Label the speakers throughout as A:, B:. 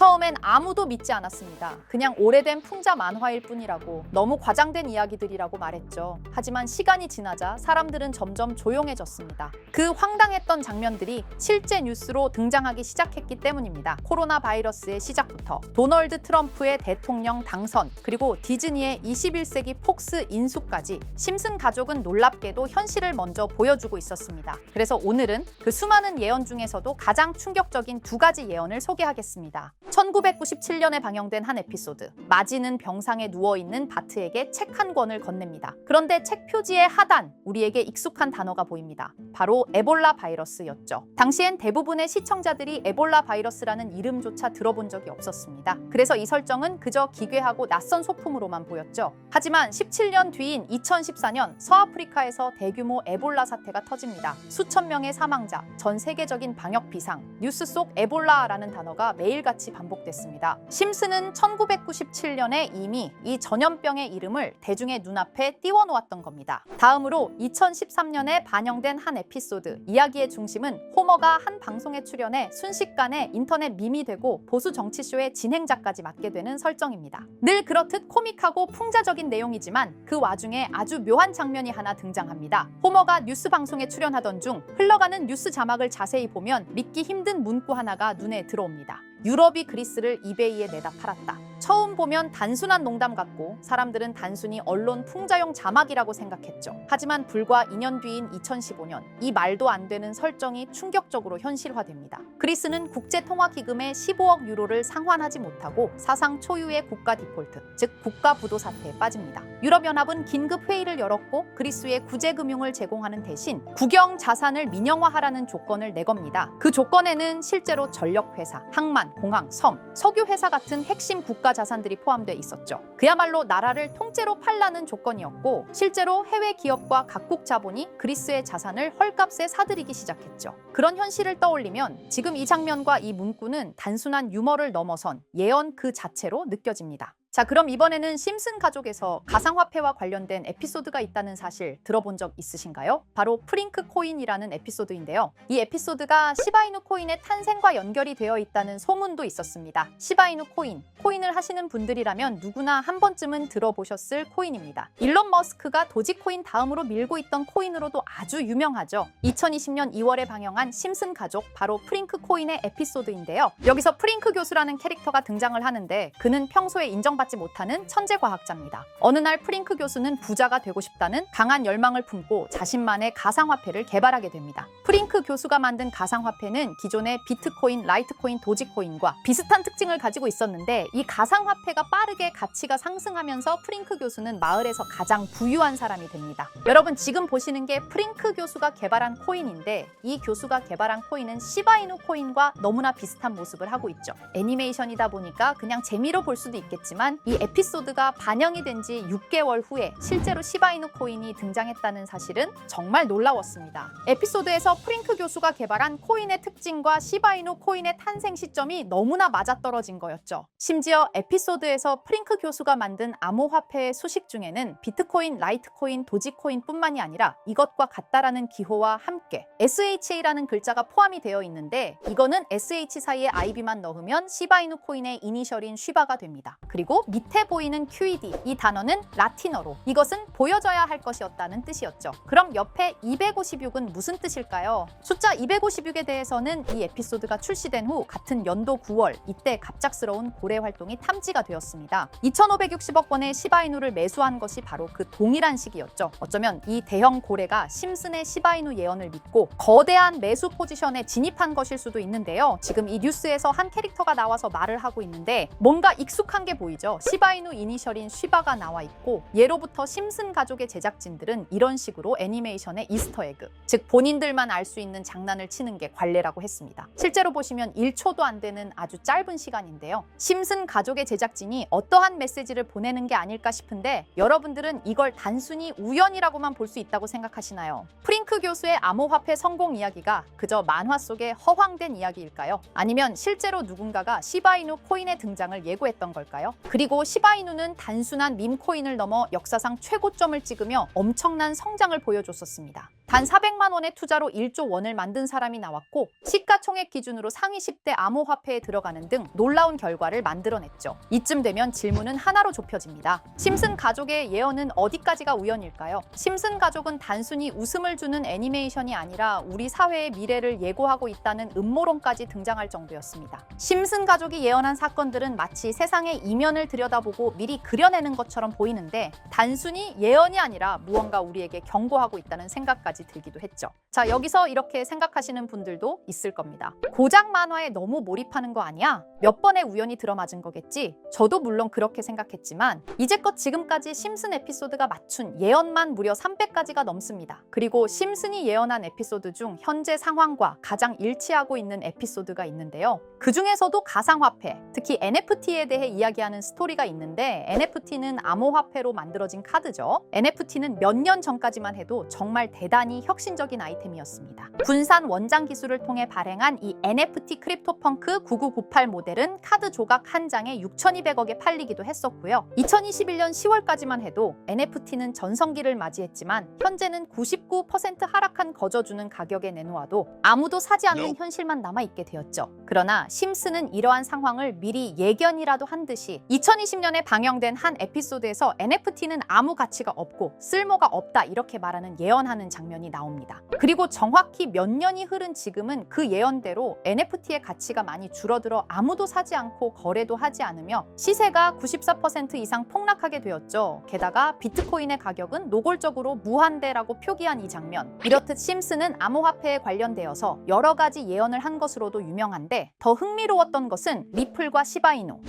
A: 처음엔 아무도 믿지 않았습니다. 그냥 오래된 풍자 만화일 뿐이라고, 너무 과장된 이야기들이라고 말했죠. 하지만 시간이 지나자 사람들은 점점 조용해졌습니다. 그 황당했던 장면들이 실제 뉴스로 등장하기 시작했기 때문입니다. 코로나 바이러스의 시작부터 도널드 트럼프의 대통령 당선, 그리고 디즈니의 21세기 폭스 인수까지 심슨 가족은 놀랍게도 현실을 먼저 보여주고 있었습니다. 그래서 오늘은 그 수많은 예언 중에서도 가장 충격적인 두 가지 예언을 소개하겠습니다. 1997년에 방영된 한 에피소드. 마지는 병상에 누워있는 바트에게 책 한 권을 건넵니다. 그런데 책 표지의 하단, 우리에게 익숙한 단어가 보입니다. 바로 에볼라 바이러스였죠. 당시엔 대부분의 시청자들이 에볼라 바이러스라는 이름조차 들어본 적이 없었습니다. 그래서 이 설정은 그저 기괴하고 낯선 소품으로만 보였죠. 하지만 17년 뒤인 2014년 서아프리카에서 대규모 에볼라 사태가 터집니다. 수천 명의 사망자, 전 세계적인 방역 비상, 뉴스 속 에볼라라는 단어가 매일같이 반복됐습니다. 심슨은 1997년에 이미 이 전염병의 이름을 대중의 눈앞에 띄워놓았던 겁니다. 다음으로 2013년에 반영된 한 에피소드. 이야기의 중심은 호머가 한 방송에 출연해 순식간에 인터넷 밈이 되고 보수 정치쇼의 진행자까지 맡게 되는 설정입니다. 늘 그렇듯 코믹하고 풍자적인 내용이지만 그 와중에 아주 묘한 장면이 하나 등장합니다. 호머가 뉴스 방송에 출연하던 중 흘러가는 뉴스 자막을 자세히 보면 믿기 힘든 문구 하나가 눈에 들어옵니다. 유럽이 그리스를 이베이에 내다 팔았다. 처음 보면 단순한 농담 같고 사람들은 단순히 언론 풍자용 자막이라고 생각했죠. 하지만 불과 2년 뒤인 2015년, 이 말도 안 되는 설정이 충격적으로 현실화됩니다. 그리스는 국제통화기금의 15억 유로를 상환하지 못하고 사상 초유의 국가 디폴트, 즉 국가 부도 사태에 빠집니다. 유럽연합은 긴급 회의를 열었고 그리스에 구제금융을 제공하는 대신 국영 자산을 민영화하라는 조건을 내겁니다. 그 조건에는 실제로 전력회사, 항만, 공항, 섬, 석유회사 같은 핵심 국가 자산들이 포함되어 있었죠. 그야말로 나라를 통째로 팔라는 조건이었고 실제로 해외 기업과 각국 자본이 그리스의 자산을 헐값에 사들이기 시작했죠. 그런 현실을 떠올리면 지금 이 장면과 이 문구는 단순한 유머를 넘어선 예언 그 자체로 느껴집니다. 자, 그럼 이번에는 심슨 가족에서 가상화폐와 관련된 에피소드가 있다는 사실 들어본 적 있으신가요? 바로 프링크 코인이라는 에피소드인데요. 이 에피소드가 시바이누 코인의 탄생과 연결이 되어 있다는 소문도 있었습니다. 시바이누 코인, 코인을 하시는 분들이라면 누구나 한 번쯤은 들어보셨을 코인입니다. 일론 머스크가 도지코인 다음으로 밀고 있던 코인으로도 아주 유명하죠. 2020년 2월에 방영한 심슨 가족, 바로 프링크 코인의 에피소드인데요. 여기서 프링크 교수라는 캐릭터가 등장을 하는데 그는 평소에 인정받지 못하는 천재 과학자입니다. 어느 날 프링크 교수는 부자가 되고 싶다는 강한 열망을 품고 자신만의 가상화폐를 개발하게 됩니다. 프링크 교수가 만든 가상화폐는 기존의 비트코인, 라이트코인, 도지코인과 비슷한 특징을 가지고 있었는데 이 가상화폐가 빠르게 가치가 상승하면서 프링크 교수는 마을에서 가장 부유한 사람이 됩니다. 여러분, 지금 보시는 게 프링크 교수가 개발한 코인인데 이 교수가 개발한 코인은 시바이누 코인과 너무나 비슷한 모습을 하고 있죠. 애니메이션이다 보니까 그냥 재미로 볼 수도 있겠지만 이 에피소드가 반영이 된 지 6개월 후에 실제로 시바이누 코인이 등장했다는 사실은 정말 놀라웠습니다. 에피소드에서 프링크 교수가 개발한 코인의 특징과 시바이누 코인의 탄생 시점이 너무나 맞아떨어진 거였죠. 심지어 에피소드에서 프링크 교수가 만든 암호화폐의 수식 중에는 비트코인, 라이트코인, 도지코인뿐만이 아니라 이것과 같다라는 기호와 함께 SHA라는 글자가 포함이 되어 있는데 이거는 SH 사이에 IB만 넣으면 시바이누 코인의 이니셜인 쉬바가 됩니다. 그리고 밑에 보이는 QED, 이 단어는 라틴어로 이것은 보여져야 할 것이었다는 뜻이었죠. 그럼 옆에 256은 무슨 뜻일까요? 숫자 256에 대해서는 이 에피소드가 출시된 후 같은 연도 9월, 이때 갑작스러운 고래 활동이 탐지가 되었습니다. 2,560억 원의 시바이누를 매수한 것이 바로 그 동일한 시기였죠. 어쩌면 이 대형 고래가 심슨의 시바이누 예언을 믿고 거대한 매수 포지션에 진입한 것일 수도 있는데요. 지금 이 뉴스에서 한 캐릭터가 나와서 말을 하고 있는데 뭔가 익숙한 게 보이죠. 시바이누 이니셜인 쉬바가 나와 있고 예로부터 심슨 가족의 제작진들은 이런 식으로 애니메이션의 이스터에그, 즉 본인들만 알 수 있는 장난을 치는 게 관례라고 했습니다. 실제로 보시면 1초도 안 되는 아주 짧은 시간인데요. 심슨 가족의 제작진이 어떠한 메시지를 보내는 게 아닐까 싶은데 여러분들은 이걸 단순히 우연이라고만 볼 수 있다고 생각하시나요? 프링크 교수의 암호화폐 성공 이야기가 그저 만화 속의 허황된 이야기일까요? 아니면 실제로 누군가가 시바이누 코인의 등장을 예고했던 걸까요? 그리고 시바이누는 단순한 밈코인을 넘어 역사상 최고점을 찍으며 엄청난 성장을 보여줬었습니다. 단 400만 원의 투자로 1조 원을 만든 사람이 나왔고 시가총액 기준으로 상위 10대 암호화폐에 들어가는 등 놀라운 결과를 만들어냈죠. 이쯤 되면 질문은 하나로 좁혀집니다. 심슨 가족의 예언은 어디까지가 우연일까요? 심슨 가족은 단순히 웃음을 주는 애니메이션이 아니라 우리 사회의 미래를 예고하고 있다는 음모론까지 등장할 정도였습니다. 심슨 가족이 예언한 사건들은 마치 세상의 이면을 들여다보고 미리 그려내는 것처럼 보이는데 단순히 예언이 아니라 무언가 우리에게 경고하고 있다는 생각까지 들기도 했죠. 자, 여기서 이렇게 생각하시는 분들도 있을 겁니다. 고작 만화에 너무 몰입하는 거 아니야? 몇 번의 우연이 들어맞은 거겠지? 저도 물론 그렇게 생각했지만 이제껏 지금까지 심슨 에피소드가 맞춘 예언만 무려 300가지가 넘습니다. 그리고 심슨이 예언한 에피소드 중 현재 상황과 가장 일치하고 있는 에피소드가 있는데요. 그 중에서도 가상화폐, 특히 NFT에 대해 이야기하는 스토리가 있는데 NFT는 암호화폐로 만들어진 카드죠. NFT는 몇 년 전까지만 해도 정말 대단히 혁신적인 아이템이었습니다. 분산 원장 기술을 통해 발행한 이 NFT 크립토펑크 9998 모델은 카드 조각 한 장에 6,200억에 팔리기도 했었고요. 2021년 10월까지만 해도 NFT는 전성기를 맞이했지만 현재는 99% 하락한 거저주는 가격에 내놓아도 아무도 사지 않는 현실만 남아있게 되었죠. 그러나 심슨은 이러한 상황을 미리 예견이라도 한 듯이 2020년에 방영된 한 에피소드에서 NFT는 아무 가치가 없고 쓸모가 없다 이렇게 말하는 예언하는 장면이 나옵니다. 그리고 정확히 몇 년이 흐른 지금은 그 예언대로 NFT의 가치가 많이 줄어들어 아무도 사지 않고 거래도 하지 않으며 시세가 94% 이상 폭락하게 되었죠. 게다가 비트코인의 가격은 노골적으로 무한대라고 표기한 이 장면. 이렇듯 심슨은 암호화폐에 관련되어서 여러 가지 예언을 한 것으로도 유명한데 더 흥미로웠던 것은 리플과 시바이누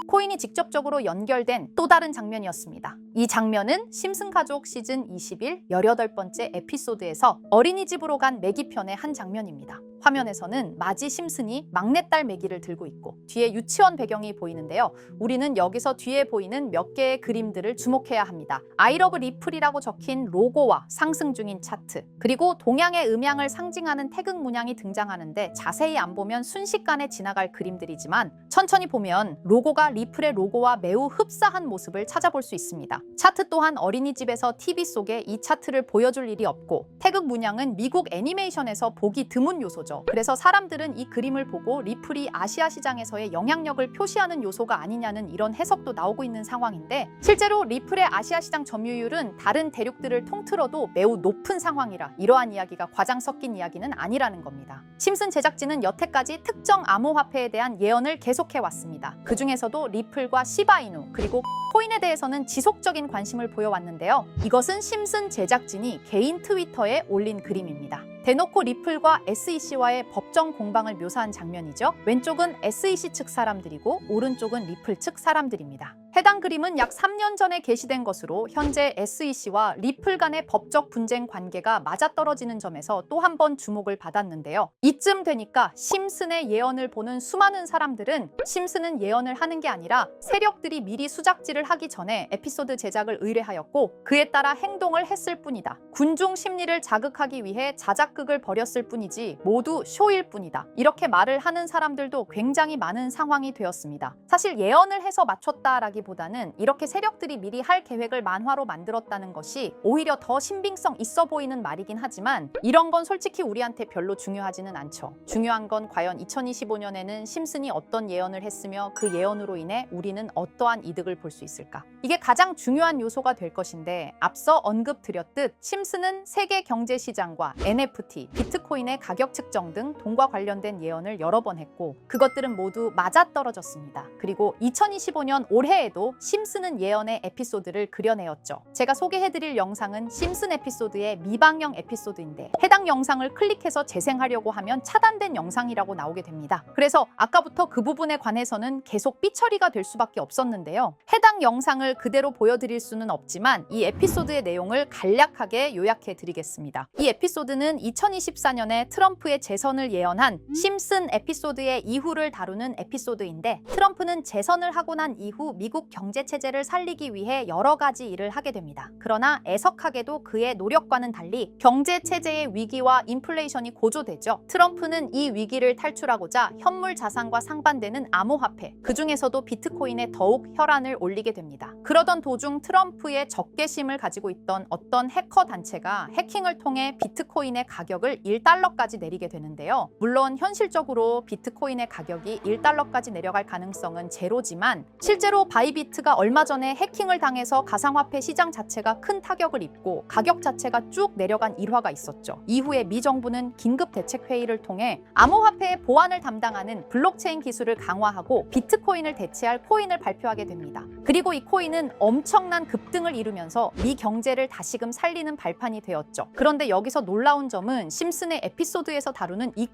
A: 코인이 직접적으로 연결된 또 다른 장면이었습니다. 이 장면은 심슨 가족 시즌 21 18번째 에피소드에서 어린이집으로 간 매기 편의 한 장면입니다. 화면에서는 마지 심슨이 막내딸 매기를 들고 있고 뒤에 유치원 배경이 보이는데요. 우리는 여기서 뒤에 보이는 몇 개의 그림들을 주목해야 합니다. I love 리플이라고 적힌 로고와 상승 중인 차트, 그리고 동양의 음양을 상징하는 태극 문양이 등장하는데 자세히 안 보면 순식간에 지나갈 그림들이지만 천천히 보면 로고가 리플의 로고와 매우 흡사한 모습을 찾아볼 수 있습니다. 차트 또한 어린이집에서 TV 속에 이 차트를 보여줄 일이 없고 태극 문양은 미국 애니메이션에서 보기 드문 요소죠. 그래서 사람들은 이 그림을 보고 리플이 아시아 시장에서의 영향력을 표시하는 요소가 아니냐는 이런 해석도 나오고 있는 상황인데 실제로 리플의 아시아 시장 점유율은 다른 대륙들을 통틀어도 매우 높은 상황이라 이러한 이야기가 과장 섞인 이야기는 아니라는 겁니다. 심슨 제작진은 여태까지 특정 암호화폐에 대한 예언을 계속해왔습니다. 그 중에서도 리플과 시바이누 그리고 코인에 대해서는 지속적인 관심을 보여왔는데요. 이것은 심슨 제작진이 개인 트위터에 올린 그림입니다. 대놓고 리플과 SEC와의 법정 공방을 묘사한 장면이죠. 왼쪽은 SEC 측 사람들이고 오른쪽은 리플 측 사람들입니다. 해당 그림은 약 3년 전에 게시된 것으로 현재 SEC와 리플 간의 법적 분쟁 관계가 맞아떨어지는 점에서 또 한 번 주목을 받았는데요. 이쯤 되니까 심슨의 예언을 보는 수많은 사람들은 심슨은 예언을 하는 게 아니라 세력들이 미리 수작질을 하기 전에 에피소드 제작을 의뢰하였고 그에 따라 행동을 했을 뿐이다. 군중 심리를 자극하기 위해 자작극을 벌였을 뿐이지 모두 쇼일 뿐이다. 이렇게 말을 하는 사람들도 굉장히 많은 상황이 되었습니다. 사실 예언을 해서 맞췄다라기보다는 이렇게 세력들이 미리 할 계획을 만화로 만들었다는 것이 오히려 더 신빙성 있어 보이는 말이긴 하지만 이런 건 솔직히 우리한테 별로 중요하지는 않죠. 중요한 건 과연 2025년에는 심슨이 어떤 예언을 했으며 그 예언으로 인해 우리는 어떠한 이득을 볼 수 있을까? 이게 가장 중요한 요소가 될 것인데 앞서 언급드렸듯 심슨은 세계 경제 시장과 NFT, 비트코인의 가격 측정 등 돈과 관련된 예언을 여러 번 했고 그것들은 모두 맞아떨어졌습니다. 그리고 2025년 올해에도 심슨은 예언의 에피소드를 그려내었죠. 제가 소개해드릴 영상은 심슨 에피소드의 미방영 에피소드인데 해당 영상을 클릭해서 재생하려고 하면 차단된 영상이라고 나오게 됩니다. 그래서 아까부터 그 부분에 관해서는 계속 삐처리가 될 수밖에 없었는데요. 해당 영상을 그대로 보여드릴 수는 없지만 이 에피소드의 내용을 간략하게 요약해드리겠습니다. 이 에피소드는 2024년에 트럼프의 재선을 예언한 심슨 에피소드의 이후를 다루는 에피소드인데 트럼프는 재선을 하고 난 이후 미국 미국 경제 체제를 살리기 위해 여러 가지 일을 하게 됩니다. 그러나 애석하게도 그의 노력과는 달리 경제 체제의 위기와 인플레이션이 고조되죠. 트럼프는 이 위기를 탈출하고자 현물 자산과 상반되는 암호화폐, 그 중에서도 비트코인에 더욱 혈안을 올리게 됩니다. 그러던 도중 트럼프의 적개심을 가지고 있던 어떤 해커 단체가 해킹을 통해 비트코인의 가격을 1달러까지 내리게 되는데요. 물론 현실적으로 비트코인의 가격이 1달러까지 내려갈 가능성은 제로지만 실제로 바이비트가 얼마 전에 해킹을 당해서 가상화폐 시장 자체가 큰 타격을 입고 가격 자체가 쭉 내려간 일화가 있었죠. 이후에 미 정부는 긴급 대책 회의를 통해 암호화폐의 보안을 담당하는 블록체인 기술을 강화하고 비트코인을 대체할 코인을 발표하게 됩니다. 그리고 이 코인은 엄청난 급등을 이루면서 미 경제를 다시금 살리는 발판이 되었죠. 그런데 여기서 놀라운 점은 심슨의 에피소드에서 다루는 이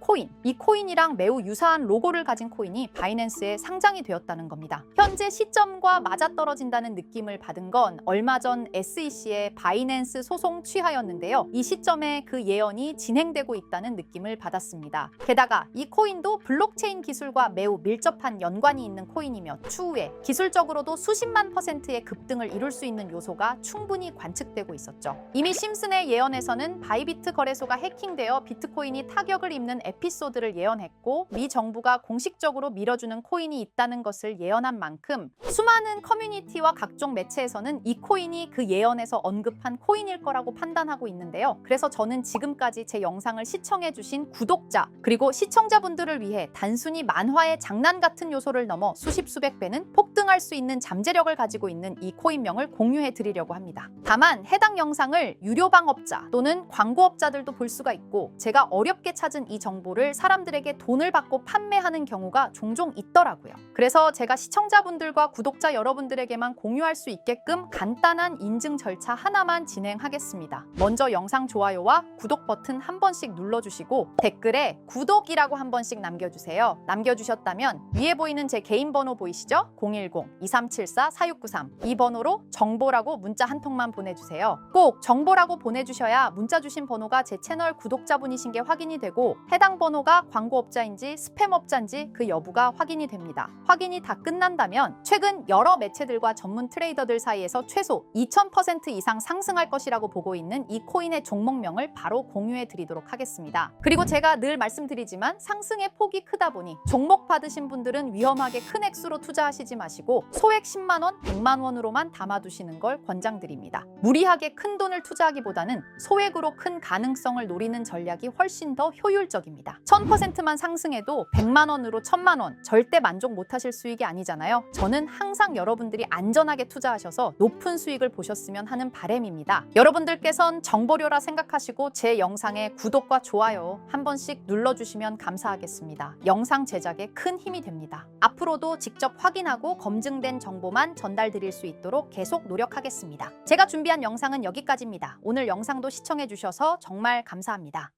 A: 코인이랑 매우 유사한 로고를 가진 코인이 바이낸스에 상장이 되었다는 겁니다. 현재 시점과 맞아떨어진다는 느낌을 받은 건 얼마 전 SEC의 바이낸스 소송 취하였는데요. 이 시점에 그 예언이 진행되고 있다는 느낌을 받았습니다. 게다가 이 코인도 블록체인 기술과 매우 밀접한 연관이 있는 코인이며 추후에 기술적으로도 수십만 %의 급등을 이룰 수 있는 요소가 충분히 관측되고 있었죠. 이미 심슨의 예언에서는 바이비트 거래소가 해킹되어 비트코인이 타격을 입는 에피소드를 예언했고 미 정부가 공식적으로 밀어주는 코인이 있다는 것을 예언한 만큼 수많은 커뮤니티와 각종 매체에서는 이 코인이 그 예언에서 언급한 코인일 거라고 판단하고 있는데요. 그래서 저는 지금까지 제 영상을 시청해주신 구독자 그리고 시청자분들을 위해 단순히 만화의 장난 같은 요소를 넘어 수십 수백 배는 폭등할 수 있는 잠재력을 가지고 있는 이 코인명을 공유해 드리려고 합니다. 다만 해당 영상을 유료방업자 또는 광고업자들도 볼 수가 있고 제가 어렵게 찾은 이 정보를 사람들에게 돈을 받고 판매하는 경우가 종종 있더라고요. 그래서 제가 시청자분들과 구독자 여러분들에게만 공유할 수 있게끔 간단한 인증 절차 하나만 진행하겠습니다. 먼저 영상 좋아요와 구독 버튼 한 번씩 눌러주시고 댓글에 구독이라고 한 번씩 남겨주세요. 남겨주셨다면 위에 보이는 제 개인 번호 보이시죠? 010-2374-4693 이 번호로 정보라고 문자 한 통만 보내주세요. 꼭 정보라고 보내주셔야 문자 주신 번호가 제 채널 구독자분이신 게 확인이 되고 해당 번호가 광고업자인지 스팸업자인지 그 여부가 확인이 됩니다. 확인이 다 끝난다면 최근 여러 매체들과 전문 트레이더들 사이에서 최소 2000% 이상 상승할 것이라고 보고 있는 이 코인의 종목명을 바로 공유해 드리도록 하겠습니다. 그리고 제가 늘 말씀드리지만 상승의 폭이 크다 보니 종목 받으신 분들은 위험하게 큰 액수로 투자하시지 마시고 소액 10만 원, 100만 원으로만 담아두시는 걸 권장드립니다. 무리하게 큰 돈을 투자하기보다는 소액으로 큰 가능성을 노리는 전략이 훨씬 더 효율적입니다. 1000%만 상승해도 100만 원으로 1000만 원 절대 만족 못하실 수익이 아니잖아요. 저는 항상 여러분들이 안전하게 투자하셔서 높은 수익을 보셨으면 하는 바람입니다. 여러분들께선 정보료라 생각하시고 제 영상에 구독과 좋아요 한 번씩 눌러주시면 감사하겠습니다. 영상 제작에 큰 힘이 됩니다. 앞으로도 직접 확인하고 검증된 정보만 전달드릴 수 있도록 계속 노력하겠습니다. 제가 준비한 영상은 여기까지입니다. 오늘 영상도 시청해주셔서 정말 감사합니다.